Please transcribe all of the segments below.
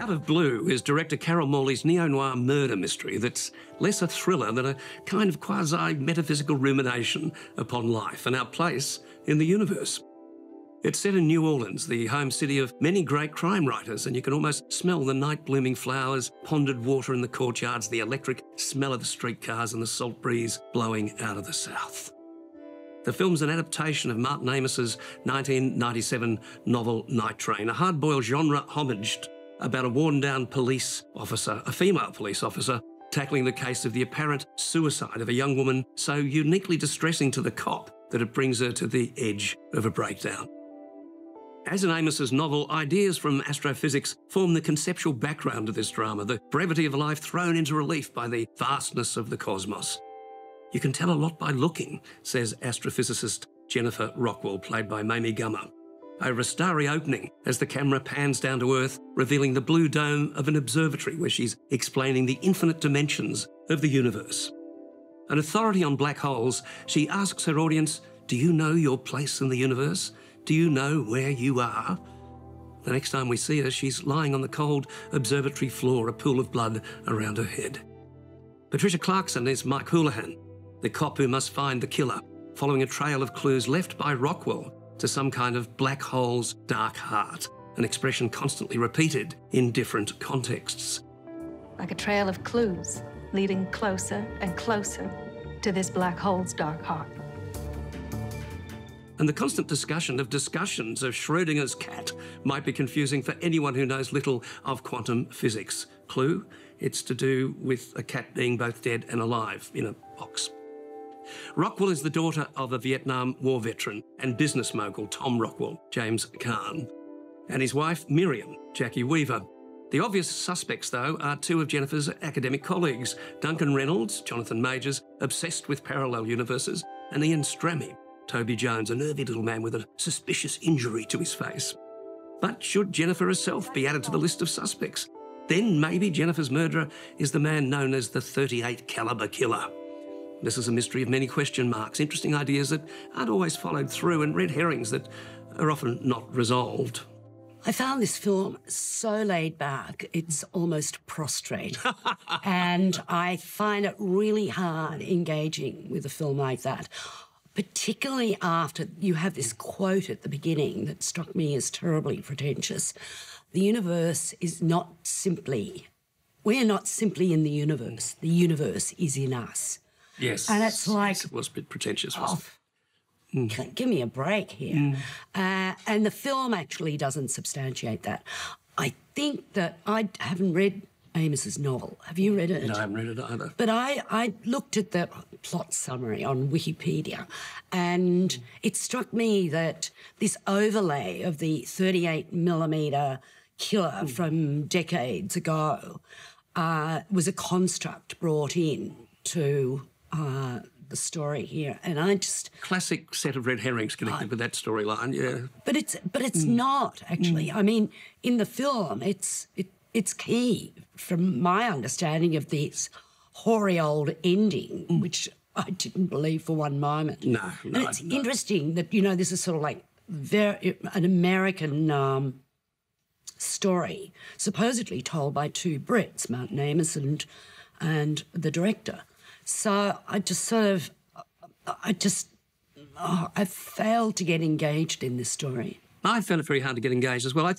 Out of Blue is director Carol Morley's neo-noir murder mystery that's less a thriller than a kind of quasi-metaphysical rumination upon life and our place in the universe. It's set in New Orleans, the home city of many great crime writers, and you can almost smell the night-blooming flowers, ponded water in the courtyards, the electric smell of the streetcars and the salt breeze blowing out of the south. The film's an adaptation of Martin Amos's 1997 novel Night Train, a hard-boiled genre homaged about a worn-down police officer, a female police officer, tackling the case of the apparent suicide of a young woman so uniquely distressing to the cop that it brings her to the edge of a breakdown. As in Amos's novel, ideas from astrophysics form the conceptual background of this drama, the brevity of life thrown into relief by the vastness of the cosmos. You can tell a lot by looking, says astrophysicist Jennifer Rockwell, played by Mamie Gummer, over a starry opening as the camera pans down to Earth, revealing the blue dome of an observatory where she's explaining the infinite dimensions of the universe. An authority on black holes, she asks her audience, do you know your place in the universe? Do you know where you are? The next time we see her, she's lying on the cold observatory floor, a pool of blood around her head. Patricia Clarkson is Mike Hoolihan, the cop who must find the killer, following a trail of clues left by Rockwell to some kind of black hole's dark heart, an expression constantly repeated in different contexts. Like a trail of clues leading closer and closer to this black hole's dark heart. And the constant discussions of Schrödinger's cat might be confusing for anyone who knows little of quantum physics. Clue? It's to do with a cat being both dead and alive in a box. Rockwell is the daughter of a Vietnam War veteran and business mogul Tom Rockwell, James Caan, and his wife Miriam, Jackie Weaver. The obvious suspects, though, are two of Jennifer's academic colleagues, Duncan Reynolds, Jonathan Majors, obsessed with parallel universes, and Ian Strammy, Toby Jones, a nervy little man with a suspicious injury to his face. But should Jennifer herself be added to the list of suspects? Then maybe Jennifer's murderer is the man known as the 38 caliber killer. This is a mystery of many question marks, interesting ideas that aren't always followed through, and red herrings that are often not resolved. I found this film so laid back, it's almost prostrate. And I find it really hard engaging with a film like that, particularly after you have this quote at the beginning that struck me as terribly pretentious. The universe is not simply, we're not simply in the universe is in us. Yes. And it's like... It was a bit pretentious, wasn't it? Give me a break here. And the film actually doesn't substantiate that. I think that I haven't read Amos's novel. Have you read it? No, I haven't read it either. But I looked at the plot summary on Wikipedia, and it struck me that this overlay of the 38mm killer from decades ago was a construct brought in to the story here, and I just... Classic set of red herrings connected with that storyline, yeah. But it's not, actually. I mean, in the film, it's key, from my understanding of this hoary old ending, which I didn't believe for one moment. No. And it's interesting that, this is sort of like an American story, supposedly told by two Brits, Martin Amos and the director. So I failed to get engaged in this story. I found it very hard to get engaged as well. I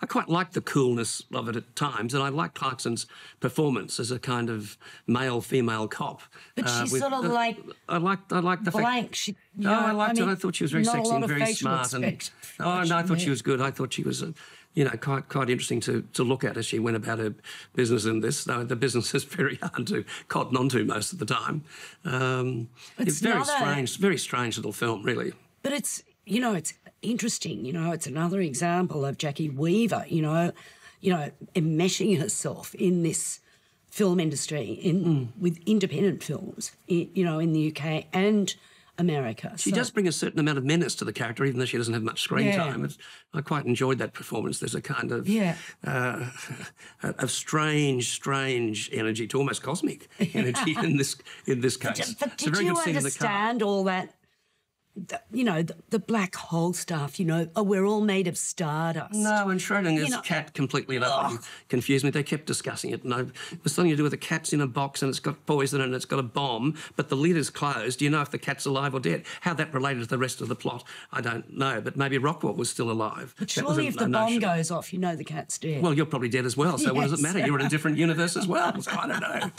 quite liked the coolness of it at times, and I liked Clarkson's performance as a kind of male-female cop. But she's sort of like... I liked the blank. fact... I liked her. I thought she was very sexy and very smart. I thought she was good. I thought she was... quite interesting to look at as she went about her business in this, though the business is very hard to cotton onto most of the time. It's very strange little film, really. But it's interesting, it's another example of Jackie Weaver, enmeshing herself in this film industry, with independent films, in the UK and America. She does bring a certain amount of menace to the character, even though she doesn't have much screen time. I quite enjoyed that performance. There's a kind of of strange energy, to almost cosmic energy in this case. But did you understand all that the black hole stuff, we're all made of stardust. No, and Schrodinger's cat completely and utterly confused me. They kept discussing it. No, it was something to do with the cat's in a box and it's got poison and it's got a bomb, but the lid is closed. Do you know if the cat's alive or dead? How that related to the rest of the plot, I don't know. But maybe Rockwell was still alive. But surely if the bomb goes off, the cat's dead. Well, you're probably dead as well, so what does it matter? You're in a different universe as well, so I don't know.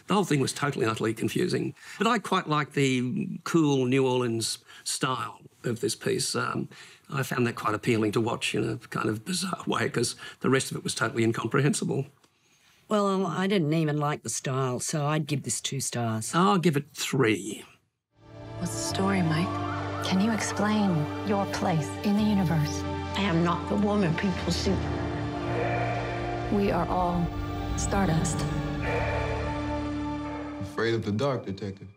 The whole thing was totally and utterly confusing. But I quite like the cool New Orleans style of this piece. I found that quite appealing to watch in a kind of bizarre way because the rest of it was totally incomprehensible. Well, I didn't even like the style, so I'd give this 2 stars. I'll give it 3. What's the story, Mike? Can you explain your place in the universe? I am not the woman people see. We are all stardust. Afraid of the dark, Detective.